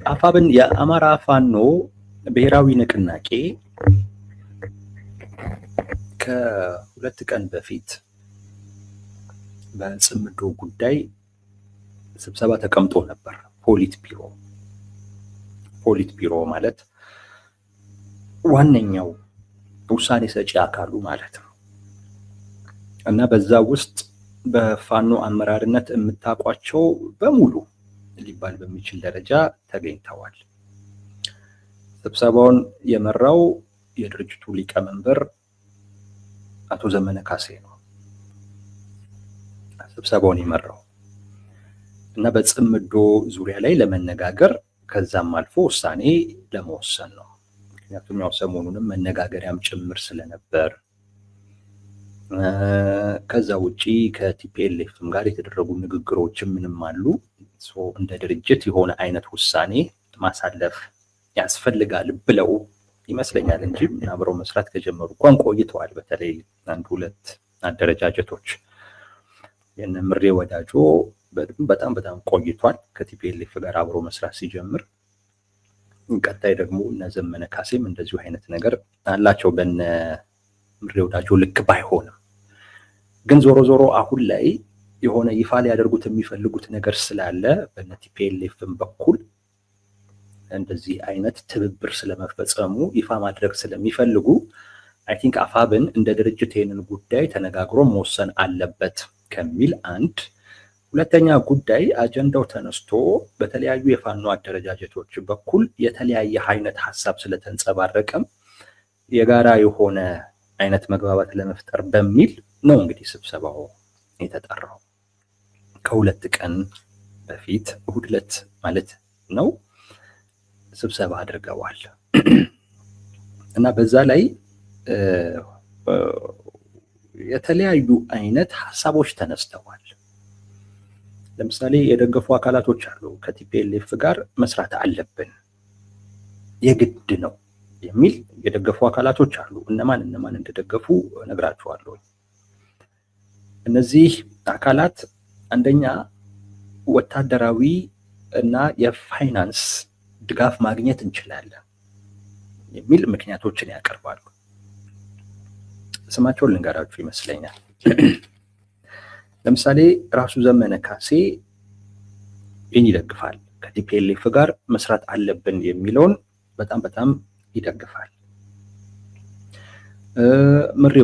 አፋብን የአማራ ፋኖ ብሔራዊ ንቅናቄ ከሁለት ቀን በፊት በጽምዶ ጉዳይ ስብሰባ ተቀምጦ ነበር። ፖሊት ቢሮ ማለት ዋነኛው ውሳኔ ሰጪ አካሉ ማለት ነው እና በዛ ውስጥ በፋኖ አመራርነት የምታውቋቸው በሙሉ ሊባል በሚችል ደረጃ ተገኝተዋል። ስብሰባውን የመራው የድርጅቱ ሊቀመንበር አቶ ዘመነ ካሴ ነው። ስብሰባውን የመራው እና በጽምዶ ዙሪያ ላይ ለመነጋገር ከዛም አልፎ ውሳኔ ለመወሰን ነው። ምክንያቱም ያው ሰሞኑንም መነጋገሪያም ጭምር ስለነበር ከዛ ውጪ ከቲፒኤልኤፍም ጋር የተደረጉ ንግግሮችም ምንም አሉ። እንደ ድርጅት የሆነ አይነት ውሳኔ ማሳለፍ ያስፈልጋል ብለው ይመስለኛል እንጂ አብረው መስራት ከጀመሩ እንኳን ቆይተዋል። በተለይ አንድ ሁለት አደረጃጀቶች የነ ምሬ ወዳጆ በጣም ቆይቷል ከቲፒኤልኤፍ ጋር አብሮ መስራት ሲጀምር። ቀጣይ ደግሞ እነ ዘመነ ካሴም እንደዚሁ አይነት ነገር አላቸው በነ ምሬ ወዳጆ ልክ ባይሆንም ግን ዞሮ አሁን ላይ የሆነ ይፋ ሊያደርጉት የሚፈልጉት ነገር ስላለ በነ ቲፒኤልኤፍም በኩል እንደዚህ አይነት ትብብር ስለመፈጸሙ ይፋ ማድረግ ስለሚፈልጉ አይ ቲንክ አፋብን እንደ ድርጅት ይሄንን ጉዳይ ተነጋግሮ መወሰን አለበት ከሚል አንድ። ሁለተኛ ጉዳይ አጀንዳው ተነስቶ በተለያዩ የፋኖ አደረጃጀቶች በኩል የተለያየ አይነት ሀሳብ ስለተንጸባረቀም የጋራ የሆነ አይነት መግባባት ለመፍጠር በሚል ነው እንግዲህ ስብሰባው የተጠራው። ከሁለት ቀን በፊት እሁድ ዕለት ማለት ነው ስብሰባ አድርገዋል እና በዛ ላይ የተለያዩ አይነት ሀሳቦች ተነስተዋል። ለምሳሌ የደገፉ አካላቶች አሉ። ከቲፒኤልኤፍ ጋር መስራት አለብን የግድ ነው የሚል የደገፉ አካላቶች አሉ። እነማን እንደደገፉ እነግራችኋለሁ። እነዚህ አካላት አንደኛ ወታደራዊ እና የፋይናንስ ድጋፍ ማግኘት እንችላለን የሚል ምክንያቶችን ያቀርባሉ። ስማቸውን ልንገራችሁ ይመስለኛል። ለምሳሌ ራሱ ዘመነ ካሴ ይህን ይደግፋል። ከቲፒኤልኤፍ ጋር መስራት አለብን የሚለውን በጣም ይደግፋል። ምሬ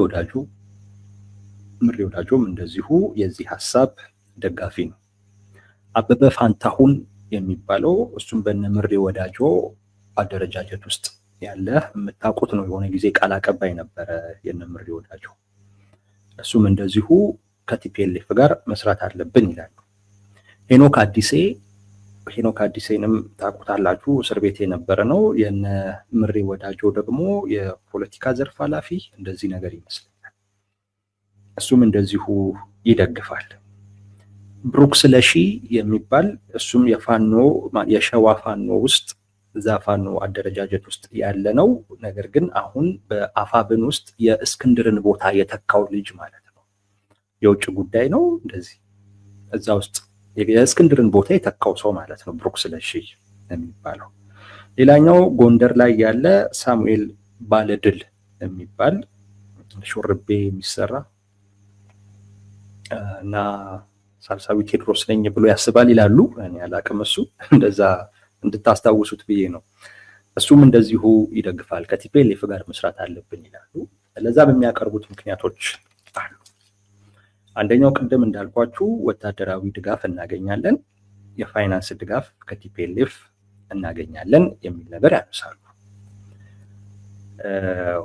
ወዳጆም እንደዚሁ የዚህ ሀሳብ ደጋፊ ነው። አበበ ፋንታሁን የሚባለው እሱም በነ ምሬ ወዳጆ አደረጃጀት ውስጥ ያለ የምታውቁት ነው። የሆነ ጊዜ ቃል አቀባይ ነበረ የነ ምሬ ወዳጆ። እሱም እንደዚሁ ከቲፒኤልኤፍ ጋር መስራት አለብን ይላሉ። ሄኖክ አዲሴንም ታውቁታላችሁ፣ እስር ቤት የነበረ ነው። የነ ምሬ ወዳጆ ደግሞ የፖለቲካ ዘርፍ ኃላፊ እንደዚህ ነገር ይመስለኛል። እሱም እንደዚሁ ይደግፋል። ብሩክ ስለሺ የሚባል እሱም የሸዋ ፋኖ ውስጥ እዛ ፋኖ አደረጃጀት ውስጥ ያለ ነው። ነገር ግን አሁን በአፋብን ውስጥ የእስክንድርን ቦታ የተካው ልጅ ማለት ነው። የውጭ ጉዳይ ነው። እንደዚህ እዛ ውስጥ የእስክንድርን ቦታ የተካው ሰው ማለት ነው ብሩክ ስለሺ የሚባለው። ሌላኛው ጎንደር ላይ ያለ ሳሙኤል ባለድል የሚባል ሹርቤ የሚሰራ እና ሳልሳዊ ቴዎድሮስ ነኝ ብሎ ያስባል ይላሉ። እኔ አላቅም። እሱ እንደዛ እንድታስታውሱት ብዬ ነው። እሱም እንደዚሁ ይደግፋል። ከቲፒኤልኤፍ ጋር መስራት አለብን ይላሉ። ለዛ በሚያቀርቡት ምክንያቶች አሉ። አንደኛው ቅድም እንዳልኳችሁ ወታደራዊ ድጋፍ እናገኛለን፣ የፋይናንስ ድጋፍ ከቲፒኤልኤፍ እናገኛለን የሚል ነገር ያነሳሉ።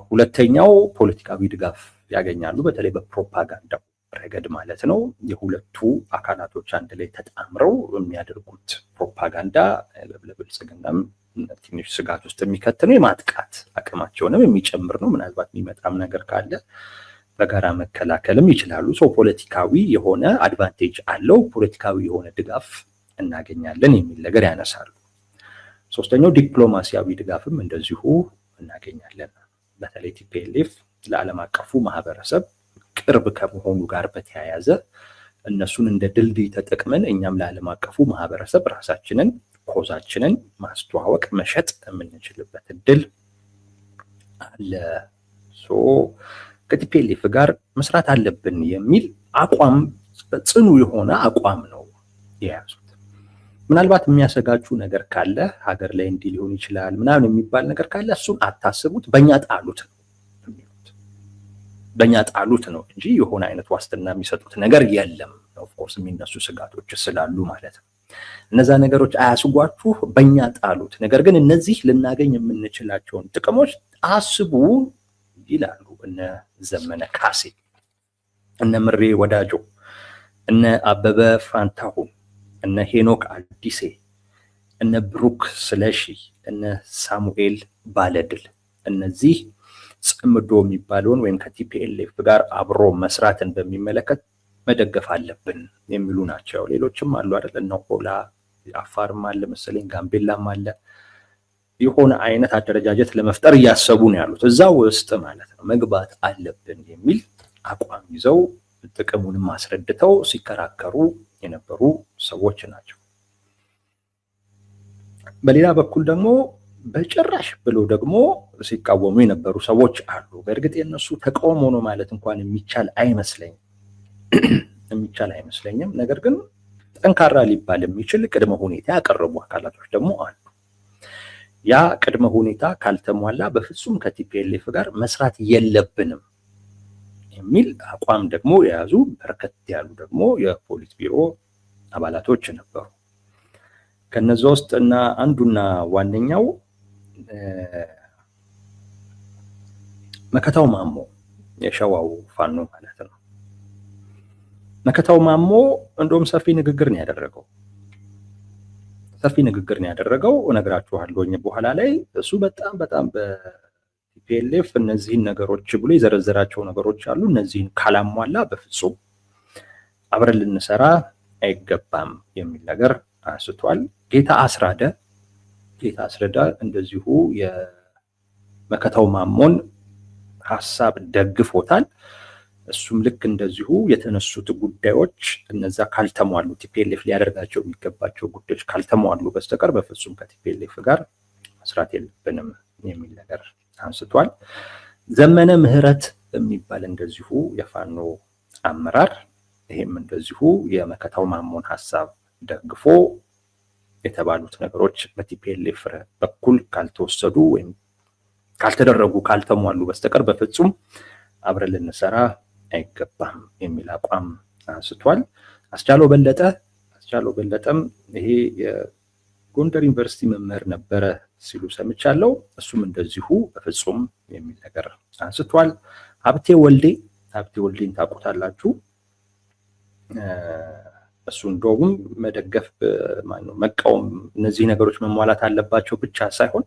ሁለተኛው ፖለቲካዊ ድጋፍ ያገኛሉ፣ በተለይ በፕሮፓጋንዳው ረገድ ማለት ነው። የሁለቱ አካላቶች አንድ ላይ ተጣምረው የሚያደርጉት ፕሮፓጋንዳ ለብልጽግናም ትንሽ ስጋት ውስጥ የሚከት ነው። የማጥቃት አቅማቸውንም የሚጨምር ነው። ምናልባት የሚመጣም ነገር ካለ በጋራ መከላከልም ይችላሉ። ፖለቲካዊ የሆነ አድቫንቴጅ አለው። ፖለቲካዊ የሆነ ድጋፍ እናገኛለን የሚል ነገር ያነሳሉ። ሶስተኛው ዲፕሎማሲያዊ ድጋፍም እንደዚሁ እናገኛለን። በተለይ ቲፒኤልኤፍ ለዓለም አቀፉ ማህበረሰብ ቅርብ ከመሆኑ ጋር በተያያዘ እነሱን እንደ ድልድይ ተጠቅመን እኛም ለዓለም አቀፉ ማህበረሰብ ራሳችንን ኮዛችንን ማስተዋወቅ መሸጥ የምንችልበት እድል አለ። ከቲፒኤልኤፍ ጋር መስራት አለብን የሚል አቋም ጽኑ የሆነ አቋም ነው የያዙት። ምናልባት የሚያሰጋችሁ ነገር ካለ ሀገር ላይ እንዲህ ሊሆን ይችላል ምናምን የሚባል ነገር ካለ እሱን አታስቡት፣ በእኛ ጣሉት ነው የሚሉት። በእኛ ጣሉት ነው እንጂ የሆነ አይነት ዋስትና የሚሰጡት ነገር የለም። ኦፍኮርስ የሚነሱ ስጋቶች ስላሉ ማለት ነው። እነዛ ነገሮች አያስጓችሁ፣ በእኛ ጣሉት። ነገር ግን እነዚህ ልናገኝ የምንችላቸውን ጥቅሞች አስቡ ይላሉ እነ ዘመነ ካሴ፣ እነ ምሬ ወዳጆ፣ እነ አበበ ፋንታሁን፣ እነ ሄኖክ አዲሴ፣ እነ ብሩክ ስለሺ፣ እነ ሳሙኤል ባለድል። እነዚህ ጽምዶ የሚባለውን ወይም ከቲፒኤልኤፍ ጋር አብሮ መስራትን በሚመለከት መደገፍ አለብን የሚሉ ናቸው። ሌሎችም አሉ አይደል? እነ ሆላ አፋርም አለ መሰለኝ፣ ጋምቤላም አለ። የሆነ አይነት አደረጃጀት ለመፍጠር እያሰቡ ነው ያሉት እዛ ውስጥ ማለት ነው። መግባት አለብን የሚል አቋም ይዘው ጥቅሙንም አስረድተው ሲከራከሩ የነበሩ ሰዎች ናቸው። በሌላ በኩል ደግሞ በጭራሽ ብሎ ደግሞ ሲቃወሙ የነበሩ ሰዎች አሉ። በእርግጥ የነሱ ተቃውሞ ነው ማለት እንኳን የሚቻል አይመስለኝም። ነገር ግን ጠንካራ ሊባል የሚችል ቅድመ ሁኔታ ያቀረቡ አካላቶች ደግሞ አሉ። ያ ቅድመ ሁኔታ ካልተሟላ በፍጹም ከቲፒኤልኤፍ ጋር መስራት የለብንም የሚል አቋም ደግሞ የያዙ በርከት ያሉ ደግሞ የፖሊት ቢሮ አባላቶች ነበሩ። ከነዛ ውስጥ እና አንዱና ዋነኛው መከታው ማሞ የሸዋው ፋኖ ማለት ነው። መከታው ማሞ እንደውም ሰፊ ንግግር ነው ያደረገው እነግራችኋለሁ በኋላ ላይ። እሱ በጣም በቲፒኤልኤፍ እነዚህን ነገሮች ብሎ የዘረዘራቸው ነገሮች አሉ። እነዚህን ካላሟላ በፍጹም አብረን ልንሰራ አይገባም የሚል ነገር አንስቷል። ጌታ አስራደ እንደዚሁ የመከታው ማሞን ሀሳብ ደግፎታል። እሱም ልክ እንደዚሁ የተነሱት ጉዳዮች እነዛ ካልተሟሉ ቲፒኤልኤፍ ሊያደርጋቸው የሚገባቸው ጉዳዮች ካልተሟሉ በስተቀር በፍጹም ከቲፒኤልኤፍ ጋር መስራት የለብንም የሚል ነገር አንስቷል። ዘመነ ምህረት የሚባል እንደዚሁ የፋኖ አመራር ይሄም እንደዚሁ የመከታው ማሞን ሀሳብ ደግፎ የተባሉት ነገሮች በቲፒኤልኤፍ በኩል ካልተወሰዱ ወይም ካልተደረጉ ካልተሟሉ በስተቀር በፍጹም አብረን ልንሰራ አይገባም የሚል አቋም አንስቷል። አስቻለው በለጠም ይሄ የጎንደር ዩኒቨርሲቲ መምህር ነበረ ሲሉ ሰምቻለሁ። እሱም እንደዚሁ በፍጹም የሚል ነገር አንስቷል። ሀብቴ ወልዴን ታውቁታላችሁ። እሱ እንደውም መደገፍ መቃወም እነዚህ ነገሮች መሟላት አለባቸው ብቻ ሳይሆን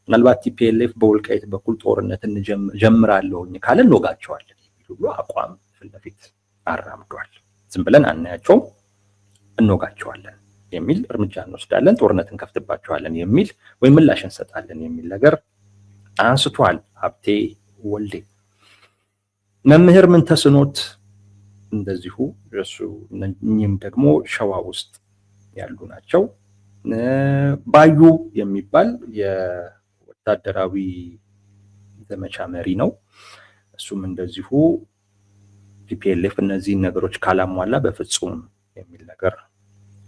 ምናልባት ቲፒኤልኤፍ በወልቃይት በኩል ጦርነትን ጀምራለሁኝ ካለ እንወጋቸዋለን ብሎ አቋም ፊት ለፊት አራምዷል። ዝም ብለን አናያቸውም፣ እንወጋቸዋለን የሚል እርምጃ እንወስዳለን፣ ጦርነት እንከፍትባቸዋለን የሚል ወይም ምላሽ እንሰጣለን የሚል ነገር አንስቷል ሀብቴ ወልዴ። መምህር ምንተስኖት እንደዚሁ እሱ እኚህም ደግሞ ሸዋ ውስጥ ያሉ ናቸው። ባዩ የሚባል የወታደራዊ ዘመቻ መሪ ነው። እሱም እንደዚሁ ቲፒኤልኤፍ እነዚህን ነገሮች ካላሟላ በፍጹም የሚል ነገር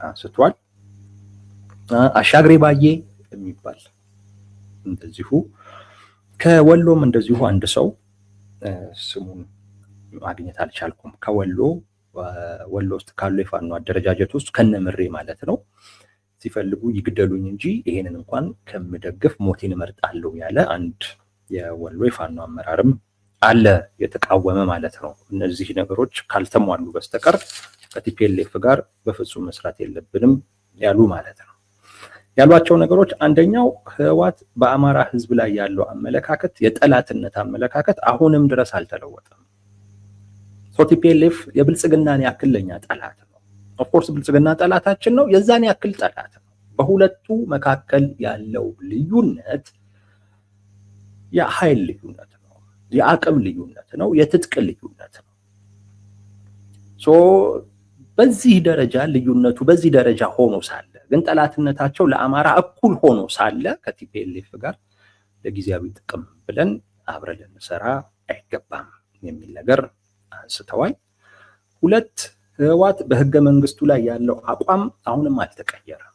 አንስቷል። አሻግሬ ባዬ የሚባል እንደዚሁ ከወሎም እንደዚሁ አንድ ሰው ስሙን ማግኘት አልቻልኩም። ከወሎ ውስጥ ካሉ የፋኖ አደረጃጀት ውስጥ ከነምሬ ማለት ነው ሲፈልጉ ይግደሉኝ እንጂ ይሄንን እንኳን ከምደግፍ ሞቴን እመርጣለሁ ያለ አንድ የወሎ የፋኖ አመራርም አለ የተቃወመ ማለት ነው። እነዚህ ነገሮች ካልተሟሉ በስተቀር ከቲፒኤልኤፍ ጋር በፍጹም መስራት የለብንም ያሉ ማለት ነው። ያሏቸው ነገሮች አንደኛው ህወሓት በአማራ ህዝብ ላይ ያለው አመለካከት የጠላትነት አመለካከት አሁንም ድረስ አልተለወጠም። ቲፒኤልኤፍ የብልጽግናን ያክል ለኛ ጠላት ነው። ኦፍኮርስ ብልጽግና ጠላታችን ነው፣ የዛን ያክል ጠላት ነው። በሁለቱ መካከል ያለው ልዩነት የኃይል ልዩነት ነው፣ የአቅም ልዩነት ነው፣ የትጥቅ ልዩነት ነው። በዚህ ደረጃ ልዩነቱ በዚህ ደረጃ ሆኖ ሳለ ግን ጠላትነታቸው ለአማራ እኩል ሆኖ ሳለ ከቲፒኤልኤፍ ጋር ለጊዜያዊ ጥቅም ብለን አብረን ልንሰራ አይገባም የሚል ነገር አንስተዋል። ሁለት ህወሓት በህገ መንግስቱ ላይ ያለው አቋም አሁንም አልተቀየረም።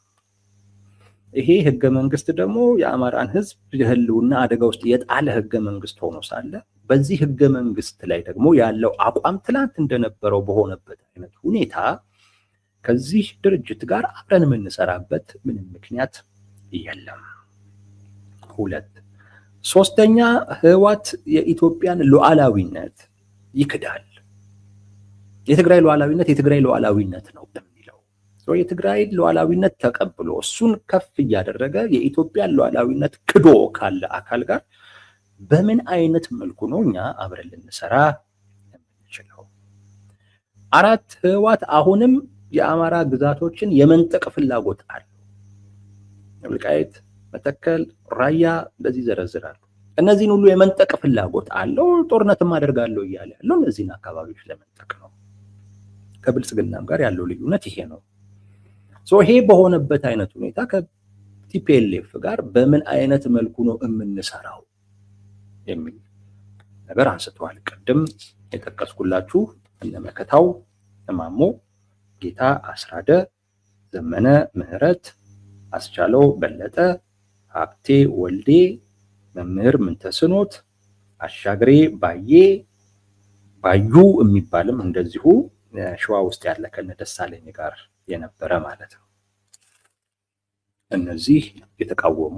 ይሄ ህገ መንግስት ደግሞ የአማራን ህዝብ የህልውና አደጋ ውስጥ የጣለ ህገ መንግስት ሆኖ ሳለ በዚህ ህገ መንግስት ላይ ደግሞ ያለው አቋም ትላንት እንደነበረው በሆነበት አይነት ሁኔታ ከዚህ ድርጅት ጋር አብረን የምንሰራበት ምንም ምክንያት የለም። ሁለት ሶስተኛ ህወሓት የኢትዮጵያን ሉዓላዊነት ይክዳል። የትግራይ ሉዓላዊነት ነው የሚለው የትግራይ ሉዓላዊነት ተቀብሎ እሱን ከፍ እያደረገ የኢትዮጵያን ሉዓላዊነት ክዶ ካለ አካል ጋር በምን አይነት መልኩ ነው እኛ አብረን ልንሰራ የምንችለው? አራት ህወሓት አሁንም የአማራ ግዛቶችን የመንጠቅ ፍላጎት አለው። ወልቃይት፣ መተከል፣ ራያ እንደዚህ ዘረዝራሉ። እነዚህን ሁሉ የመንጠቅ ፍላጎት አለው። ጦርነትም አደርጋለሁ እያለ ያለው እነዚህን አካባቢዎች ለመንጠቅ ነው። ከብልጽግናም ጋር ያለው ልዩነት ይሄ ነው። ይሄ በሆነበት አይነት ሁኔታ ከቲፒኤልኤፍ ጋር በምን አይነት መልኩ ነው የምንሰራው የሚል ነገር አንስተዋል። ቅድም የጠቀስኩላችሁ እነ መከታው ማሞ፣ ጌታ አስራደ፣ ዘመነ ምህረት፣ አስቻለው በለጠ፣ ሀብቴ ወልዴ፣ መምህር ምንተስኖት፣ አሻግሬ ባዩ የሚባልም እንደዚሁ ሸዋ ውስጥ ያለ ከነ ደሳለኝ ጋር የነበረ ማለት ነው። እነዚህ የተቃወሙ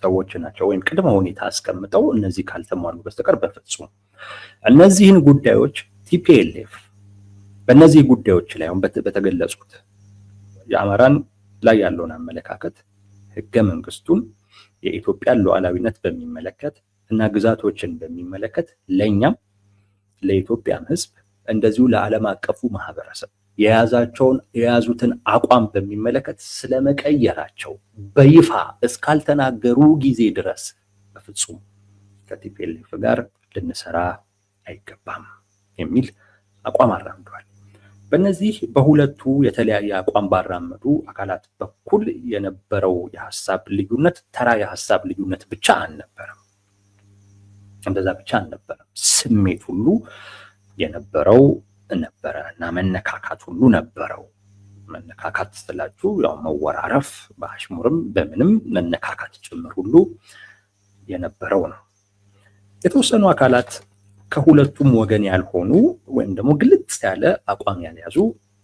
ሰዎች ናቸው፣ ወይም ቅድመ ሁኔታ አስቀምጠው እነዚህ ካልተሟሉ በስተቀር በፍጹም እነዚህን ጉዳዮች ቲፒኤልኤፍ በእነዚህ ጉዳዮች ላይ አሁን በተገለጹት የአማራን ላይ ያለውን አመለካከት፣ ህገ መንግስቱን፣ የኢትዮጵያን ሉዓላዊነት በሚመለከት እና ግዛቶችን በሚመለከት ለኛም ለኢትዮጵያም ህዝብ እንደዚሁ ለዓለም አቀፉ ማህበረሰብ የያዙትን አቋም በሚመለከት ስለመቀየራቸው በይፋ እስካልተናገሩ ጊዜ ድረስ በፍጹም ከቲፒኤልኤፍ ጋር ልንሰራ አይገባም የሚል አቋም አራምደዋል። በእነዚህ በሁለቱ የተለያየ አቋም ባራመዱ አካላት በኩል የነበረው የሐሳብ ልዩነት ተራ የሐሳብ ልዩነት ብቻ አልነበረም። እንደዛ ብቻ አልነበረም። ስሜት ሁሉ የነበረው ነበረ እና መነካካት ሁሉ ነበረው። መነካካት ስላችሁ ያው መወራረፍ፣ በአሽሙርም በምንም መነካካት ጭምር ሁሉ የነበረው ነው። የተወሰኑ አካላት ከሁለቱም ወገን ያልሆኑ ወይም ደግሞ ግልጽ ያለ አቋም ያልያዙ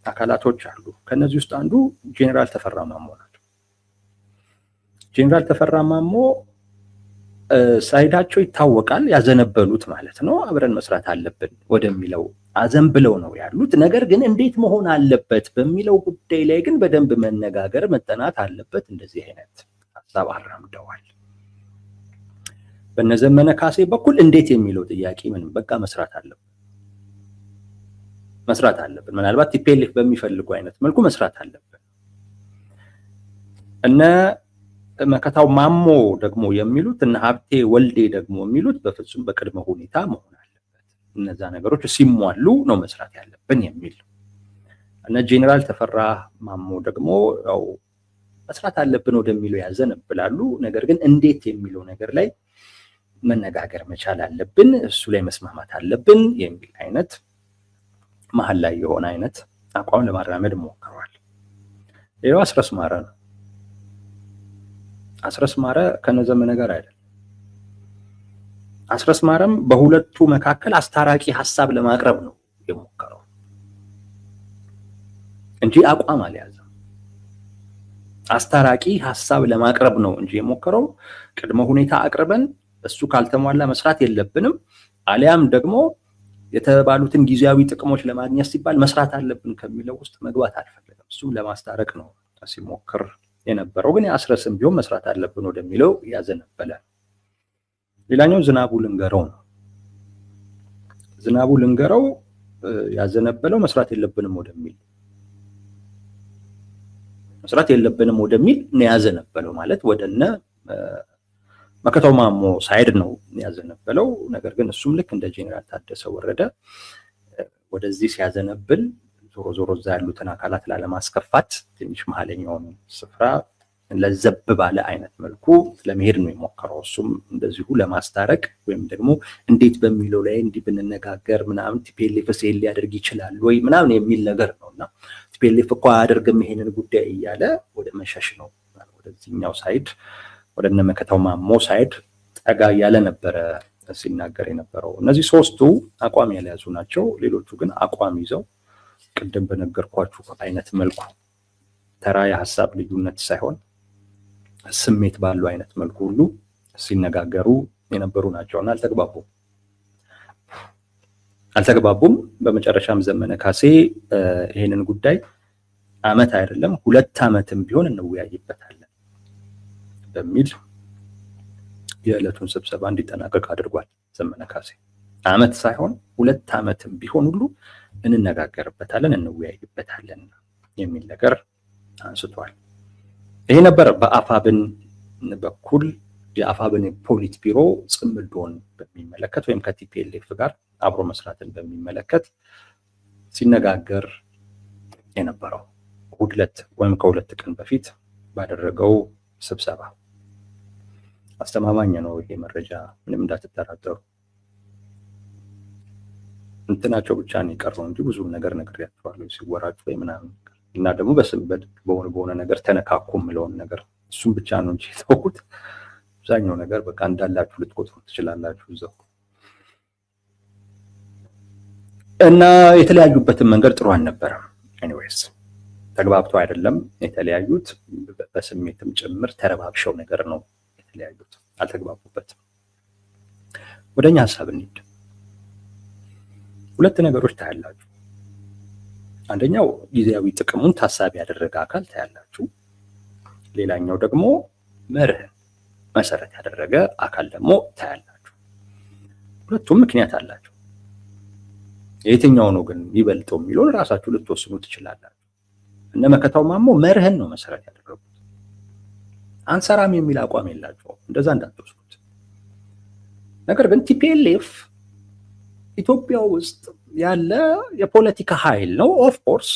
አካላቶች አሉ። ከነዚህ ውስጥ አንዱ ጄኔራል ተፈራ ማሞ ናቸው። ጄኔራል ተፈራ ማሞ ሳይዳቸው ይታወቃል፣ ያዘነበሉት ማለት ነው። አብረን መስራት አለብን ወደሚለው አዘንብለው ነው ያሉት። ነገር ግን እንዴት መሆን አለበት በሚለው ጉዳይ ላይ ግን በደንብ መነጋገር መጠናት አለበት። እንደዚህ አይነት ሀሳብ አራምደዋል። በነዘመነ ካሴ በኩል እንዴት የሚለው ጥያቄ ምንም በቃ መስራት አለብን። ምናልባት ቲፒኤልኤፍ በሚፈልገው አይነት መልኩ መስራት አለብን። እነ መከታው ማሞ ደግሞ የሚሉት እና ሀብቴ ወልዴ ደግሞ የሚሉት በፍጹም በቅድመ ሁኔታ መሆን አለበት፣ እነዛ ነገሮች ሲሟሉ ነው መስራት ያለብን የሚል እና ጄኔራል ተፈራ ማሞ ደግሞ ያው መስራት አለብን ወደሚለው ያዘነብላሉ። ነገር ግን እንዴት የሚለው ነገር ላይ መነጋገር መቻል አለብን፣ እሱ ላይ መስማማት አለብን የሚል አይነት መሀል ላይ የሆነ አይነት አቋም ለማራመድ ሞክረዋል። ሌላው አስረስ ማረ ነው። አስረስ ማረ ከነዘመነ ጋር አይደለም። አስረስ ማረም በሁለቱ መካከል አስታራቂ ሐሳብ ለማቅረብ ነው የሞከረው እንጂ አቋም አልያዘም። አስታራቂ ሐሳብ ለማቅረብ ነው እንጂ የሞከረው ቅድመ ሁኔታ አቅርበን እሱ ካልተሟላ መስራት የለብንም አሊያም ደግሞ የተባሉትን ጊዜያዊ ጥቅሞች ለማግኘት ሲባል መስራት አለብን ከሚለው ውስጥ መግባት አልፈለገም። እሱ ለማስታረቅ ነው ሲሞክር የነበረው። ግን አስረስም ቢሆን መስራት አለብን ወደሚለው ያዘነበለ። ሌላኛው ዝናቡ ልንገረው ነው። ዝናቡ ልንገረው ያዘነበለው መስራት የለብንም ወደሚል ነው ያዘነበለው። ማለት ወደነ መከታው ማሞ ሳይድ ነው ያዘነበለው። ነገር ግን እሱም ልክ እንደ ጄኔራል ታደሰ ወረደ ወደዚህ ሲያዘነብል ዞሮ ዞሮ እዛ ያሉትን አካላት ላለማስከፋት ትንሽ መሀለኛውን ስፍራ ለዘብ ባለ አይነት መልኩ ለመሄድ ነው የሞከረው። እሱም እንደዚሁ ለማስታረቅ ወይም ደግሞ እንዴት በሚለው ላይ እንዲህ ብንነጋገር ምናምን ቲፒኤልኤፍ ሴል ሊያደርግ ይችላል ወይ ምናምን የሚል ነገር ነውና ቲፒኤልኤፍ እኮ አያደርግም ይሄንን ጉዳይ እያለ ወደ መሸሽ ነው ወደዚህኛው ሳይድ ወደ እነ መከታው ማሞ ሳይድ ጠጋ እያለ ነበረ ሲናገር የነበረው። እነዚህ ሶስቱ አቋም ያልያዙ ናቸው። ሌሎቹ ግን አቋም ይዘው ቅድም በነገርኳችሁ አይነት መልኩ ተራ የሀሳብ ልዩነት ሳይሆን ስሜት ባለው አይነት መልኩ ሁሉ ሲነጋገሩ የነበሩ ናቸውና አልተግባቡም። በመጨረሻም ዘመነ ካሴ ይሄንን ጉዳይ አመት አይደለም 2 አመትም ቢሆን እንወያይበታለን በሚል የዕለቱን ስብሰባ እንዲጠናቀቅ አድርጓል። ዘመነ ካሴ አመት ሳይሆን 2 አመትም ቢሆን ሁሉ እንነጋገርበታለን እንወያይበታለን የሚል ነገር አንስቷል። ይሄ ነበር በአፋብን በኩል የአፋብን ፖሊት ቢሮ ጽምዶን በሚመለከት ወይም ከቲፒኤልኤፍ ጋር አብሮ መስራትን በሚመለከት ሲነጋገር የነበረው እሑድ ዕለት ወይም ከ2 ቀን በፊት ባደረገው ስብሰባ። አስተማማኝ ነው ይሄ መረጃ፣ ምንም እንዳትጠራጠሩ። እንትናቸው ብቻ ነው የቀረው እንጂ ብዙ ነገር ነግሬያቸዋለሁ ሲወራጩ ወይ ምናምን እና ደግሞ በስበት በሆነ ነገር ተነካኩ ምለውን ነገር እሱም ብቻ ነው እንጂ ተውኩት። አብዛኛው ነገር በቃ እንዳላችሁ ልትቆጥሩ ትችላላችሁ እዛው። እና የተለያዩበትን መንገድ ጥሩ አልነበረም። ኤኒዌይስ ተግባብተው አይደለም የተለያዩት፣ በስሜትም ጭምር ተረባብሸው ነገር ነው የተለያዩት። አልተግባቡበትም። ወደኛ ሐሳብ እንሂድ። 2 ነገሮች ታያላችሁ። አንደኛው ጊዜያዊ ጥቅሙን ታሳቢ ያደረገ አካል ታያላችሁ። ሌላኛው ደግሞ መርህን መሰረት ያደረገ አካል ደግሞ ታያላችሁ። ሁለቱም ምክንያት አላቸው። የትኛው ነው ግን ይበልጠው የሚለውን ራሳችሁ ልትወስኑ ትችላላችሁ። እነ መከታው ማሞ መርህን ነው መሰረት ያደረጉት። አንሰራም የሚል አቋም የላቸውም። እንደዛ እንዳትወስዱት። ነገር ግን ቲፒኤልኤፍ ኢትዮጵያ ውስጥ ያለ የፖለቲካ ኃይል ነው ኦፍ ኮርስ።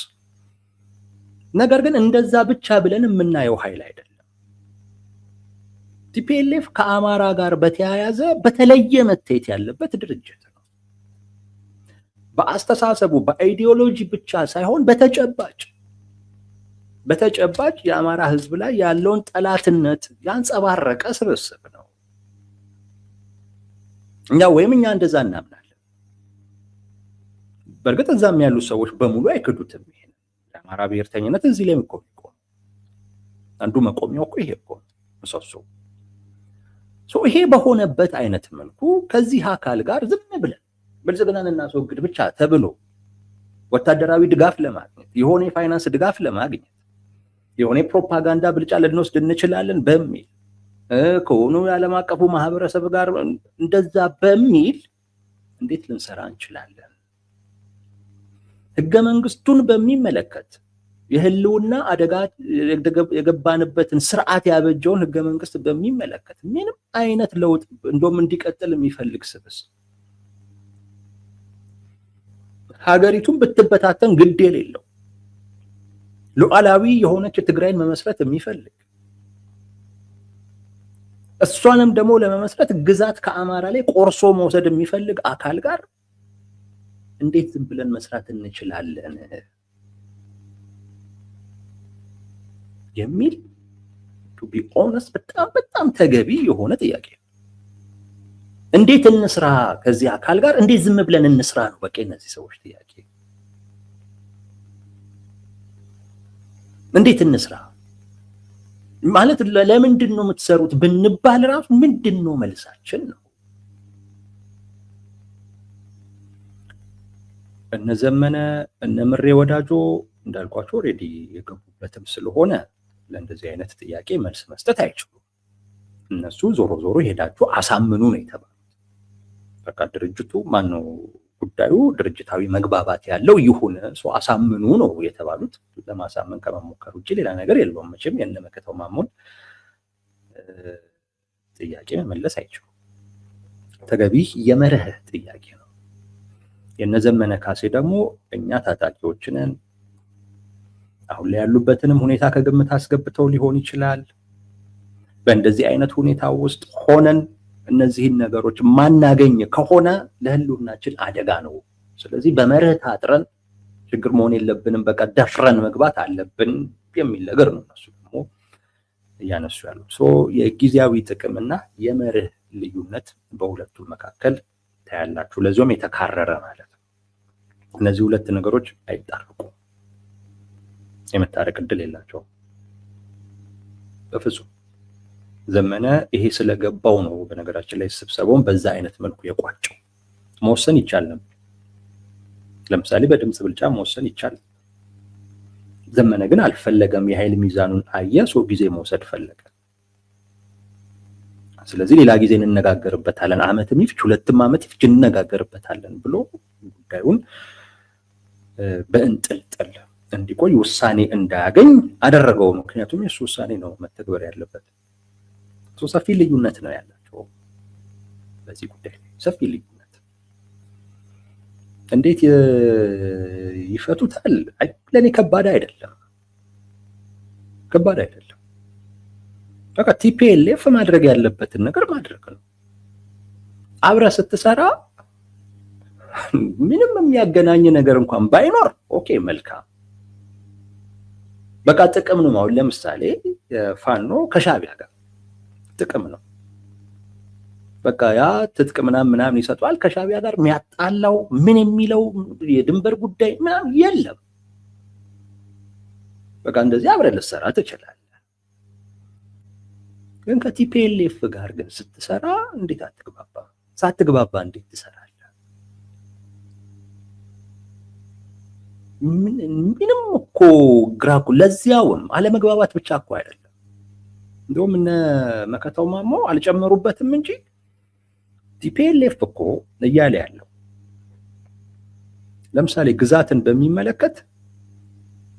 ነገር ግን እንደዛ ብቻ ብለን የምናየው ኃይል አይደለም። ቲፒኤልኤፍ ከአማራ ጋር በተያያዘ በተለየ መታየት ያለበት ድርጅት ነው። በአስተሳሰቡ በአይዲዮሎጂ ብቻ ሳይሆን በተጨባጭ የአማራ ሕዝብ ላይ ያለውን ጠላትነት ያንጸባረቀ ስብስብ ነው። እኛ እንደዛ እናምናለን። በእርግጥ እዛም ያሉ ሰዎች በሙሉ አይክዱትም። ይሄ የአማራ ብሔርተኝነት እዚህ ላይ ቆም አንዱ መቆሚያው እኮ ይሄ እኮ ምሰሶ። ይሄ በሆነበት አይነት መልኩ ከዚህ አካል ጋር ዝም ብለን ብልጽግናን እናስወግድ ብቻ ተብሎ ወታደራዊ ድጋፍ ለማግኘት የሆነ የፋይናንስ ድጋፍ ለማግኘት የሆነ ፕሮፓጋንዳ ብልጫ ልንወስድ እንችላለን በሚል ከሆኑ የዓለም አቀፉ ማህበረሰብ ጋር እንደዛ በሚል እንዴት ልንሰራ እንችላለን? ህገ መንግስቱን በሚመለከት የህልውና አደጋ የገባንበትን ስርዓት ያበጀውን ህገ መንግስት በሚመለከት ምንም አይነት ለውጥ እንደውም እንዲቀጥል የሚፈልግ ስብስብ ሀገሪቱን ብትበታተን ግድ የሌለው ሉዓላዊ የሆነች ትግራይን መመስረት የሚፈልግ እሷንም ደግሞ ለመመስረት ግዛት ከአማራ ላይ ቆርሶ መውሰድ የሚፈልግ አካል ጋር እንዴት ዝም ብለን መስራት እንችላለን የሚል to be honest በጣም ተገቢ የሆነ ጥያቄ። እንዴት እንስራ ከዚህ አካል ጋር እንዴት ዝም ብለን እንስራ ነው በቃ እነዚህ ሰዎች ጥያቄ። እንዴት እንስራ ማለት ለምንድን ነው የምትሰሩት ብንባል ራሱ ምንድን ነው መልሳችን ነው። እነ ዘመነ እነ ምሬ ወዳጆ እንዳልኳቸው ኦሬዲ የገቡበትም ስለሆነ ለእንደዚህ አይነት ጥያቄ መልስ መስጠት አይችሉም። እነሱ ዞሮ ሄዳችሁ አሳምኑ ነው የተባሉት። በቃ ድርጅቱ ማነው ጉዳዩ ድርጅታዊ መግባባት ያለው ይሁን ሰው አሳምኑ ነው የተባሉት። ለማሳመን ከመሞከር ውጪ ሌላ ነገር የለውም። መቼም የነ መከታው ማሞን ጥያቄ መመለስ አይችሉም። ተገቢ የመርህ ጥያቄ ነው። የነ ዘመነ ካሴ ደግሞ እኛ ታጣቂዎች ነን አሁን ላይ ያሉበትንም ሁኔታ ከግምት አስገብተው ሊሆን ይችላል። በእንደዚህ አይነት ሁኔታ ውስጥ ሆነን እነዚህን ነገሮች ማናገኝ ከሆነ ለህልውናችን አደጋ ነው። ስለዚህ በመርህ ታጥረን ችግር መሆን የለብንም፣ በቃ ደፍረን መግባት አለብን የሚል ነገር ነው እነሱ ደግሞ እያነሱ ያሉት። የጊዜያዊ ጥቅምና የመርህ ልዩነት በሁለቱ መካከል ታያላችሁ። ለዚሁም የተካረረ ማለት ነው። እነዚህ ሁለት ነገሮች አይጣረቁም፣ የመታረቅ እድል የላቸውም በፍጹም። ዘመነ ይሄ ስለገባው ነው በነገራችን ላይ ስብሰባውን በዛ አይነት መልኩ የቋጨው። መወሰን ይቻል ነበር። ለምሳሌ በድምጽ ብልጫ መወሰን ይቻል። ዘመነ ግን አልፈለገም። የኃይል ሚዛኑን አየ፣ ጊዜ መውሰድ ፈለገ። ስለዚህ ሌላ ጊዜ እንነጋገርበታለን፣ ዓመትም ይፍጅ 2 ዓመት ይፍጅ እንነጋገርበታለን ብሎ ጉዳዩን በእንጥልጥል እንዲቆይ ውሳኔ እንዳያገኝ አደረገው። ምክንያቱም የሱ ውሳኔ ነው መተግበር ያለበት። ሰፊ ልዩነት ነው ያላቸው በዚህ ጉዳይ ላይ ሰፊ ልዩነት። እንዴት ይፈቱታል? ለኔ ከባድ አይደለም፣ ከባድ አይደለም። በቃ ቲፒኤልኤፍ ማድረግ ያለበትን ነገር ማድረግ ነው። አብረ ስትሰራ ምንም የሚያገናኝ ነገር እንኳን ባይኖር ኦኬ መልካም፣ በቃ ጥቅም ነው። አሁን ለምሳሌ ፋኖ ከሻቢያ ጋር ጥቅም ነው። በቃ ያ ትጥቅ ምናምን ይሰጧል። ከሻቢያ ጋር የሚያጣላው ምን የሚለው የድንበር ጉዳይ ምናምን የለም። በቃ እንደዚህ አብረን ልትሰራ ትችላለህ። ግን ከቲፒኤልኤፍ ጋር ግን ስትሰራ እንዴት አትግባባ? ሳትግባባ እንዴት ትሰራለህ? ምንም እኮ ግራ እኮ። ለዚያውም አለመግባባት ብቻ እኮ አይደለም። እንደውም እነ መከታው ማሞ አልጨመሩበትም እንጂ ቲፒኤልኤፍ እኮ እያለ ያለው ለምሳሌ ግዛትን በሚመለከት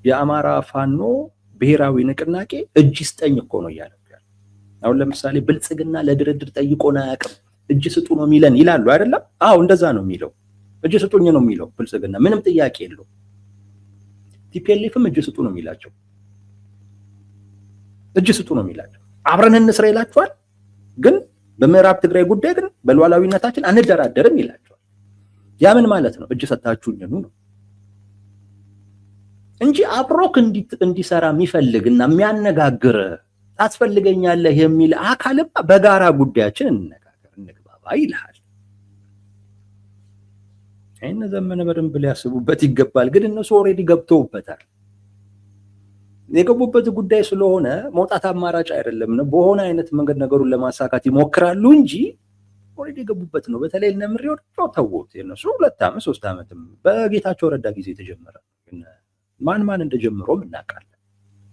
የአማራ ፋኖ ብሔራዊ ንቅናቄ እጅ ስጠኝ እኮ ነው እያለ ያለው። አሁን ለምሳሌ ብልጽግና ለድርድር ጠይቆን አያውቅም፣ እጅ ስጡ ነው የሚለን ይላሉ አይደለም? አዎ እንደዛ ነው የሚለው፣ እጅ ስጡኝ ነው የሚለው ብልጽግና፣ ምንም ጥያቄ የለው። ቲፒኤልኤፍም እጅ ስጡ ነው የሚላቸው፣ እጅ ስጡ ነው የሚላቸው። አብረን እንስራ ይላቸዋል፣ ግን በምዕራብ ትግራይ ጉዳይ ግን በሉዓላዊነታችን አንደራደርም ይላቸዋል። ያ ምን ማለት ነው? እጅ ሰጣችሁኝ ነው እንጂ አብሮክ እንዲሰራ የሚፈልግና የሚያነጋግር ታስፈልገኛለህ የሚል አካልማ በጋራ ጉዳያችን እንነጋገር እንግባባ ይልሃል። አይነ ዘመነ በደንብ ሊያስቡበት ይገባል። ግን እነሱ ኦልሬዲ ገብተውበታል። የገቡበት ጉዳይ ስለሆነ መውጣት አማራጭ አይደለም ነው። በሆነ አይነት መንገድ ነገሩን ለማሳካት ይሞክራሉ እንጂ ኦልሬዲ የገቡበት ነው። በተለይ እነ ምሬ ወደው ተውት። የነሱ 2 ዓመት 3 ዓመትም በጌታቸው ረዳ ጊዜ የተጀመረ ማን እንደጀመረው እናውቃለን።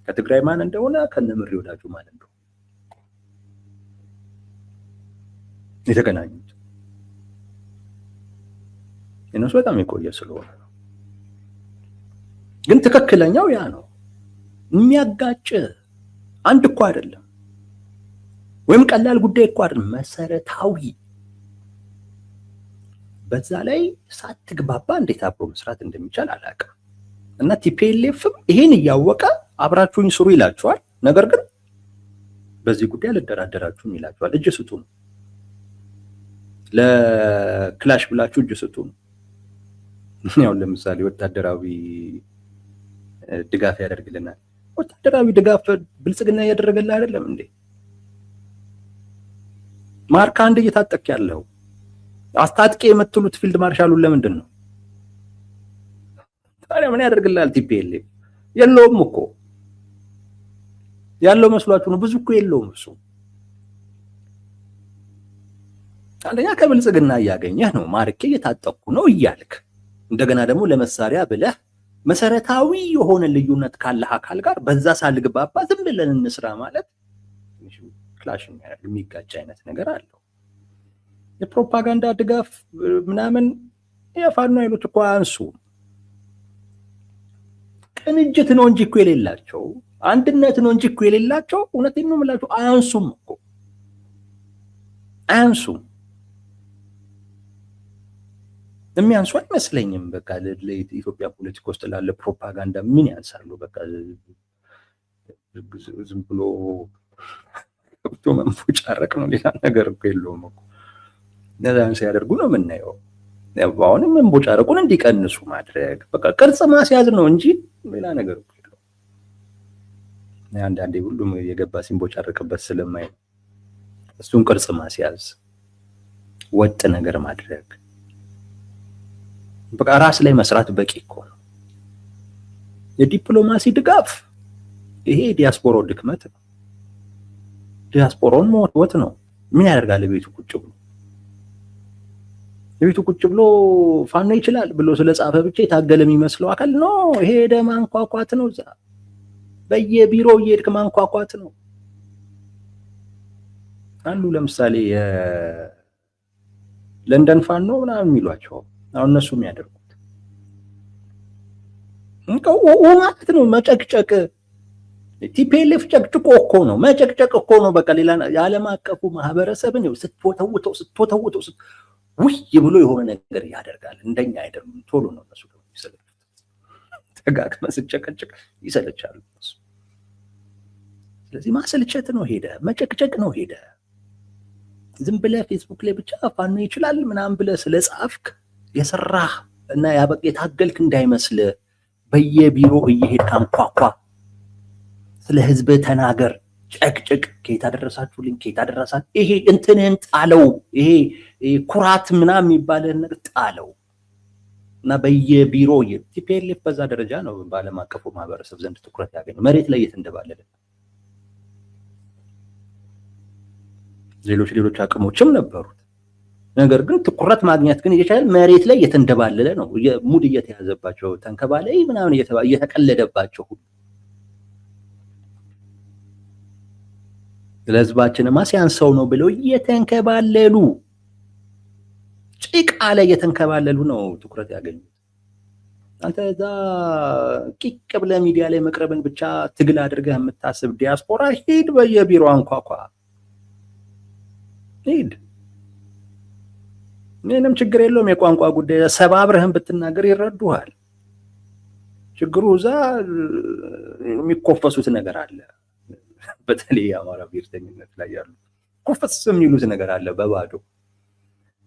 ከትግራይ ማን እንደሆነ ከነ ምሬ ወዳጁ ማን እንደሆነ የተገናኙት የነሱ በጣም የቆየ ስለሆነ ነው። ግን ትክክለኛው ያ ነው። የሚያጋጭ አንድ እኮ አይደለም፣ ወይም ቀላል ጉዳይ እኮ አይደለም፣ መሰረታዊ። በዛ ላይ ሳትግባባ እንዴት አብሮ መስራት እንደሚቻል አላውቅም። እና ቲፒኤልኤፍም ይሄን እያወቀ አብራችሁኝ ስሩ ይላችኋል። ነገር ግን በዚህ ጉዳይ አልደራደራችሁም ይላችኋል። እጅ ስጡ ነው፣ ለክላሽ ብላችሁ እጅ ስጡ ነው። ያው ለምሳሌ ወታደራዊ ድጋፍ ያደርግልናል። ወታደራዊ ድጋፍ ብልጽግና እያደረገልህ አይደለም እንዴ? ማርካ አንድ እየታጠቅ ያለው አስታጥቄ የምትሉት ፊልድ ማርሻሉን ለምንድን ነው ታዲያ? ምን ያደርግልሃል? ቲፒኤልኤፍ የለውም እኮ። ያለው መስሏችሁ ነው? ብዙ እኮ የለውም እሱ። አንደኛ ከብልጽግና እያገኘህ ነው፣ ማርኬ እየታጠቅኩ ነው እያልክ እንደገና ደግሞ ለመሳሪያ ብለህ መሰረታዊ የሆነ ልዩነት ካለ አካል ጋር በዛ ሳልግባባ ዝም ብለን እንስራ ማለት ክላሽ የሚጋጭ አይነት ነገር አለው። የፕሮፓጋንዳ ድጋፍ ምናምን የፋኖ ኃይሎች እኮ አንሱ ቅንጅት ነው እንጂ እኮ የሌላቸው፣ አንድነት ነው እንጂ እኮ የሌላቸው። እውነቴን ነው የምላቸው፣ አያንሱም እኮ አያንሱም። የሚያንሱ አይመስለኝም። በቃ ለኢትዮጵያ ፖለቲካ ውስጥ ላለ ፕሮፓጋንዳ ምን ያንሳሉ? በቃ ዝም ብሎ ገብቶ መንፎጫረቅ ነው። ሌላ ነገር እኮ የለውም እኮ። እነዛን ሲያደርጉ ነው የምናየው። አሁንም መንቦጫረቁን እንዲቀንሱ ማድረግ በቃ ቅርጽ ማስያዝ ነው እንጂ ሌላ ነገር እኮ የለውም። አንዳንዴ ሁሉም የገባ ሲንቦጫረቅበት ስለማይ እሱን ቅርጽ ማስያዝ፣ ወጥ ነገር ማድረግ፣ በቃ ራስ ላይ መስራት በቂ እኮ ነው። የዲፕሎማሲ ድጋፍ ይሄ ዲያስፖራው ድክመት ነው። ዲያስፖራውን መወትወት ነው። ምን ያደርጋል? ቤቱ ቁጭ ብሎ ቤቱ ቁጭ ብሎ ፋኖ ይችላል ብሎ ስለጻፈ ብቻ የታገለ የሚመስለው አካል ነው። ሄደ ማንኳኳት ነው። እዛ በየቢሮው እየሄድክ ማንኳኳት ነው። አሉ ለምሳሌ የለንደን ፋኖ ምናምን የሚሏቸው አሁን እነሱ የሚያደርጉት ማለት ነው መጨቅጨቅ። ቲፒኤልኤፍ ጨቅጭቆ እኮ ነው መጨቅጨቅ እኮ ነው። በቃ ሌላ የዓለም አቀፉ ማህበረሰብን ስትወተውተው ውይ ብሎ የሆነ ነገር ያደርጋል። እንደኛ አይደሉም። ቶሎ ነው እነሱ ደግሞ ይሰለቻሉ። ተጋግመ ስጨቀጭቅ ይሰለቻሉ። ስለዚህ ማሰልቸት ነው ሄደ፣ መጨቅጨቅ ነው ሄደ። ዝም ብለህ ፌስቡክ ላይ ብቻ ፋኖ ይችላል ምናምን ብለህ ስለጻፍክ የሰራህ እና የታገልክ እንዳይመስል። በየቢሮ እየሄድክ አንኳኳ፣ ስለ ህዝብ ተናገር፣ ጨቅጭቅ። ከየት አደረሳችሁልኝ፣ ከየት አደረሳት፣ ይሄ እንትንህን ጣለው፣ ይሄ ኩራት ምናምን የሚባልህን ነገር ጣለው እና በየቢሮ ቲፒኤልኤፍ በዛ ደረጃ ነው በዓለም አቀፉ ማህበረሰብ ዘንድ ትኩረት ያገኘው። መሬት ላይ እየተንደባለለ ሌሎች አቅሞችም ነበሩት። ነገር ግን ትኩረት ማግኘት ግን እየቻለ መሬት ላይ እየተንደባለለ ነው። ሙድ እየተያዘባቸው ተንከባላይ ምናምን እየተቀለደባቸው ሁሉ ለህዝባችንማ ሲያንሰው ነው ብለው እየተንከባለሉ ጭቃ ላይ እየተንከባለሉ ነው ትኩረት ያገኙት። አንተ እዛ ቂቅ ብለህ ሚዲያ ላይ መቅረብን ብቻ ትግል አድርገህ የምታስብ ዲያስፖራ ሂድ፣ በየቢሮ አንኳኳ፣ ሂድ። ምንም ችግር የለውም። የቋንቋ ጉዳይ ሰባብረህን ብትናገር ይረዱሃል። ችግሩ እዛ የሚኮፈሱት ነገር አለ። በተለይ የአማራ ብሔርተኝነት ላይ ያሉ ኮፈስ የሚሉት ነገር አለ በባዶ።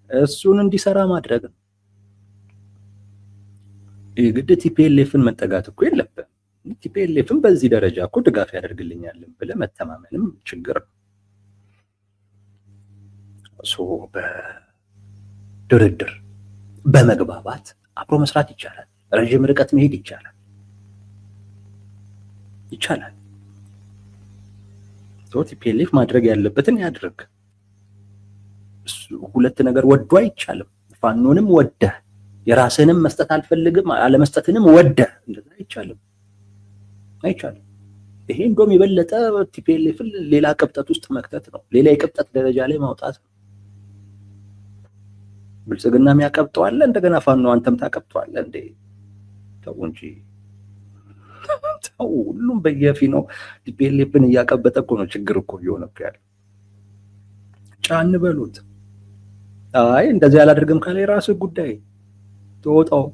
እሱን እንዲሰራ ማድረግ ነው። የግድ ቲፒኤልኤፍን መጠጋት እኮ የለብህም። ቲፒኤልኤፍን በዚህ ደረጃ እኮ ድጋፍ ያደርግልኛል ብለህ መተማመንም ችግር ነው። በድርድር በመግባባት አብሮ መስራት ይቻላል። ረዥም ርቀት መሄድ ይቻላል። ቲፒኤልኤፍ ማድረግ ያለበትን ያድርግ። ሁለት ነገር ወዶ አይቻልም። ፋኖንም ወደህ የራስህንም መስጠት አልፈልግም አለመስጠትንም ወደህ እንደዛ አይቻልም። ይሄ እንደውም የበለጠ ቲፒኤልኤፍን ሌላ ቅብጠት ውስጥ መክተት ነው። ሌላ የቅብጠት ደረጃ ላይ ማውጣት ነው። ብልጽግናም ያቀብጠዋል፣ እንደገና ፋኖ አንተም ታቀብጠዋለህ እንዴ? ተው እንጂ ተው። ሁሉም በየፊናው ቲፒኤልኤፍን እያቀበጠ እኮ ነው። ችግር እኮ እየሆነ ያለ። ጫን በሉት። አይ እንደዚህ አላደርግም ካለ የራሱ ጉዳይ። ተወጣው።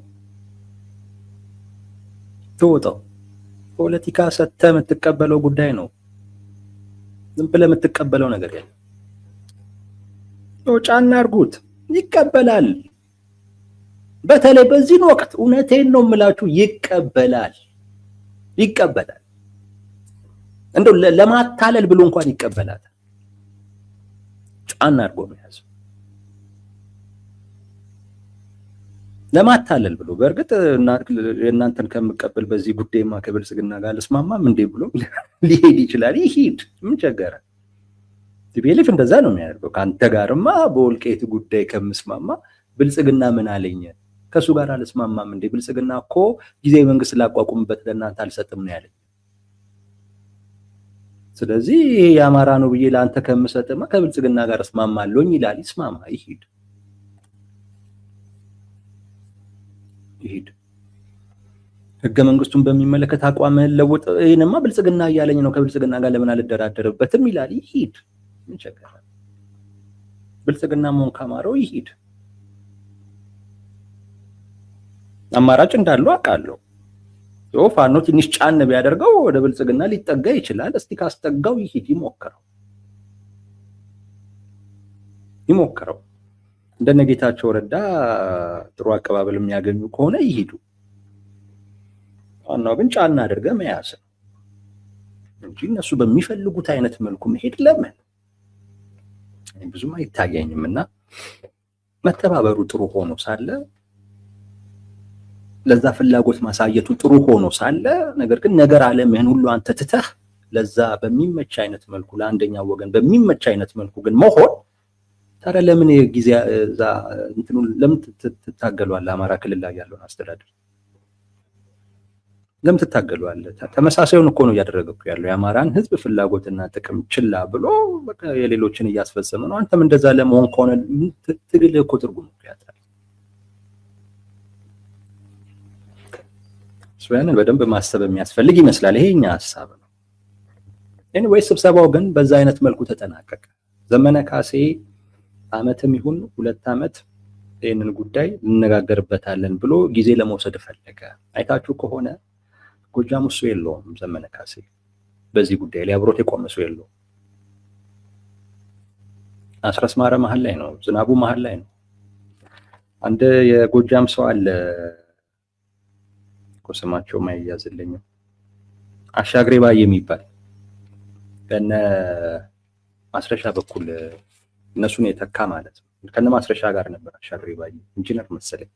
ፖለቲካ ሰተህ የምትቀበለው ጉዳይ ነው። ዝም ብለህ የምትቀበለው ነገር የለም። ጫን አድርጉት፣ ይቀበላል። በተለይ በዚህ ወቅት እውነቴን ነው የምላችሁ፣ ይቀበላል። እንደው ለማታለል ብሎ እንኳን ይቀበላል። ጫን አድርጎ መያዝ ለማታለል ብሎ። በእርግጥ እናንተን ከምቀበል በዚህ ጉዳይማ ከብልጽግና ጋር ልስማማም እንዴ ብሎ ሊሄድ ይችላል። ይሄድ፣ ምን ቸገረ? ቲፒኤልኤፍ እንደዛ ነው የሚያደርገው። ከአንተ ጋርማ በወልቃይት ጉዳይ ከምስማማ ብልጽግና ምን አለኝ? ከሱ ጋር አልስማማም እንዴ? ብልጽግና እኮ ጊዜያዊ መንግስት ላቋቁምበት ለእናንተ አልሰጥም ነው ያለኝ። ስለዚህ ይሄ የአማራ ነው ብዬ ለአንተ ከምሰጥማ ከብልጽግና ጋር እስማማለሁኝ ይላል። ይስማማ፣ ይሄድ። ህገ መንግስቱን በሚመለከት አቋምህን ለውጥ። ይሄንማ ብልጽግና እያለኝ ነው፣ ከብልጽግና ጋር ለምን አልደራደርበትም ይላል። ይሄድ፣ ምን ቸገረ? ብልጽግና መሆን ካማረው ይሄድ። አማራጭ እንዳለው አውቃለሁ። ፋኖ ትንሽ ጫን ቢያደርገው ወደ ብልጽግና ሊጠጋ ይችላል። እስቲ ካስጠጋው ይሂድ፣ ይሞክረው። እንደነ ጌታቸው ረዳ ጥሩ አቀባበል የሚያገኙ ከሆነ ይሂዱ። ዋናው ግን ጫና አድርገህ መያዝ ነው እንጂ እነሱ በሚፈልጉት አይነት መልኩ መሄድ ለምን ብዙም አይታየኝም። እና መተባበሩ ጥሩ ሆኖ ሳለ ለዛ ፍላጎት ማሳየቱ ጥሩ ሆኖ ሳለ ነገር ግን ነገር ዓለምህን ሁሉ አንተ ትተህ ለዛ በሚመች አይነት መልኩ ለአንደኛው ወገን በሚመች አይነት መልኩ ግን መሆን ታዲያ ለምን ጊዜ እዛ እንትኑን ለምን ትታገለዋለህ? አማራ ክልል ላይ ያለውን አስተዳደር ለምን ትታገለዋለህ? ተመሳሳዩን እኮ ነው እያደረገው ያለው። የአማራን ህዝብ ፍላጎትና ጥቅም ችላ ብሎ በቃ የሌሎችን እያስፈጸመ ነው። አንተም እንደዛ ለመሆን ከሆነ ትግል እኮ ትርጉም ያጣል። ያንን በደንብ ማሰብ የሚያስፈልግ ይመስላል። ይሄኛ ሐሳብ ነው። ኤኒዌይ ስብሰባው ግን በዛ አይነት መልኩ ተጠናቀቀ። ዘመነ ካሴ አመትም ይሁን 2 አመት ይህንን ጉዳይ እንነጋገርበታለን ብሎ ጊዜ ለመውሰድ ፈለገ። አይታችሁ ከሆነ ጎጃም እሱ የለውም ዘመነ ካሴ በዚህ ጉዳይ ላይ አብሮት የቆመ ሰው የለውም። አስረስ ማረ መሀል ላይ ነው፣ ዝናቡ መሀል ላይ ነው። አንድ የጎጃም ሰው አለ ስማቸው ማይያዝልኝ አሻግሬ ባይ የሚባል በእነ ማስረሻ በኩል እነሱን የተካ ማለት ነው። ከነ ማስረሻ ጋር ነበር አሻግሬ ባይ ኢንጂነር መሰለኝ።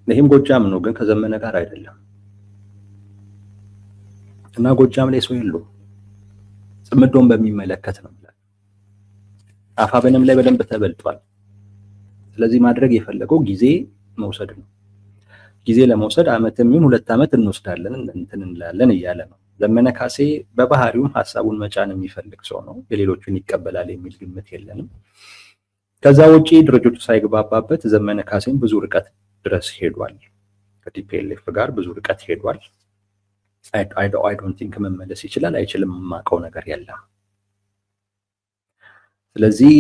ይሄም ጎጃም ነው ግን ከዘመነ ጋር አይደለም። እና ጎጃም ላይ ሰው የለውም። ጽምዶን በሚመለከት ነው ማለት አፋብንም ላይ በደንብ ተበልጧል። ስለዚህ ማድረግ የፈለገው ጊዜ መውሰድ ነው። ጊዜ ለመውሰድ አመትም ይሁን 2 አመት እንወስዳለን እንትን እንላለን እያለ ነው። ዘመነ ካሴ በባህሪው ሐሳቡን መጫን የሚፈልግ ሰው ነው። የሌሎችን ይቀበላል የሚል ግምት የለንም። ከዛ ውጪ ድርጅቱ ሳይግባባበት ዘመነ ካሴን ብዙ ርቀት ድረስ ሄዷል። ከቲፒኤልኤፍ ጋር ብዙ ርቀት ሄዷል። አይ ዶንት ቲንክ መመለስ ይችላል አይችልም የማውቀው ነገር የለም። ስለዚህ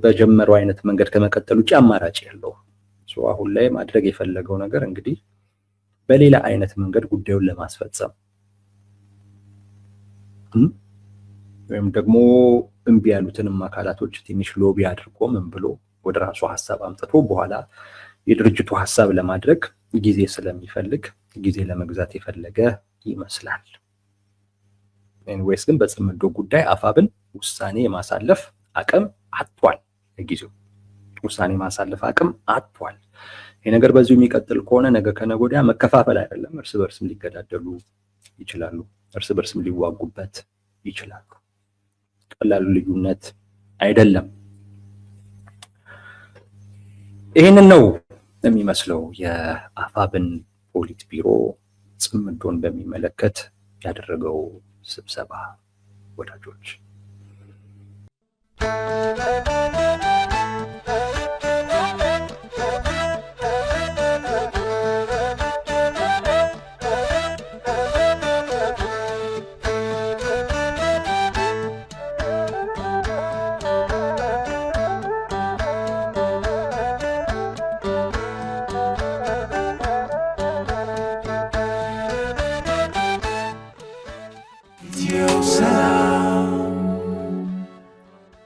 በጀመረው አይነት መንገድ ከመቀጠል ውጪ አማራጭ የለውም። አሁን ላይ ማድረግ የፈለገው ነገር እንግዲህ በሌላ አይነት መንገድ ጉዳዩን ለማስፈጸም ወይም ደግሞ እምቢ ያሉትንም አካላቶች ትንሽ ሎቢ አድርጎ ምን ብሎ ወደ ራሱ ሐሳብ አምጥቶ በኋላ የድርጅቱ ሐሳብ ለማድረግ ጊዜ ስለሚፈልግ ጊዜ ለመግዛት የፈለገ ይመስላል። ኤኒዌይስ ግን በጽምዶ ጉዳይ አፋብን ውሳኔ የማሳለፍ አቅም አጥቷል። ለጊዜው ውሳኔ ማሳለፍ አቅም አጥቷል። ይሄ ነገር በዚሁ የሚቀጥል ከሆነ ነገ ከነገ ወዲያ መከፋፈል አይደለም እርስ በርስም ሊገዳደሉ ይችላሉ። እርስ በርስም ሊዋጉበት ይችላሉ። ቀላሉ ልዩነት አይደለም። ይሄንን ነው የሚመስለው የአፋብን ፖሊት ቢሮ ጽምዶን በሚመለከት ያደረገው ስብሰባ ወዳጆች። Salam.